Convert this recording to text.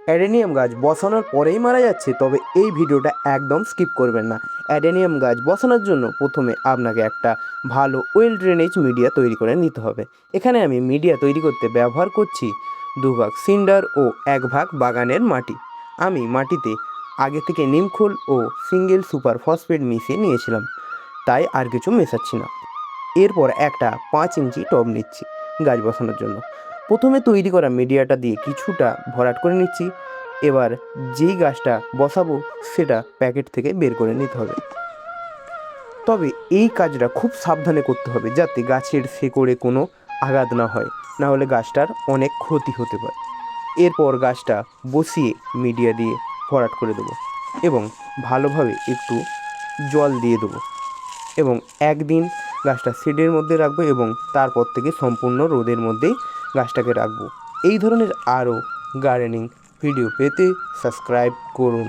Adenium গাছ বসানোর পরেই মারা যাচ্ছে, তবে এই ভিডিওটা একদম স্কিপ করবেন না। অ্যাডেনিয়াম গাছ বসানোর জন্য প্রথমে আপনাকে একটা ভালো ওয়েল ড্রেনেজ মিডিয়া তৈরি করে নিতে হবে। এখানে আমি মিডিয়া তৈরি করতে ব্যবহার করছি 2 ভাগ সিন্ডার ও 1 ভাগ বাগানের মাটি। আমি মাটিতে আগে থেকে নিমখোল ও সিঙ্গেল সুপার ফসফেট মিশিয়ে নিয়েছিলাম, তাই আর কিছু মেশাচ্ছি না। এরপর একটা 5 ইঞ্চি টব নিচ্ছি গাছ বসানোর জন্য। প্রথমে তৈরি করা মিডিয়াটা দিয়ে কিছুটা ভরাট করে নিচ্ছি। এবার যেই গাছটা বসাবো সেটা প্যাকেট থেকে বের করে নিতে হবে। তবে এই কাজটা খুব সাবধানে করতে হবে যাতে গাছের শেকড়ে কোনো আঘাত না হয়, না হলে গাছটার অনেক ক্ষতি হতে পারে। এরপর গাছটা বসিয়ে মিডিয়া দিয়ে ভরাট করে দেবো এবং ভালোভাবে একটু জল দিয়ে দেবো এবং একদিন গাছটা শেডের মধ্যে রাখবো এবং তারপর থেকে সম্পূর্ণ রোদের মধ্যেই গাছটাকে রাখবো। এই ধরনের আরও গার্ডেনিং ভিডিও পেতে সাবস্ক্রাইব করুন।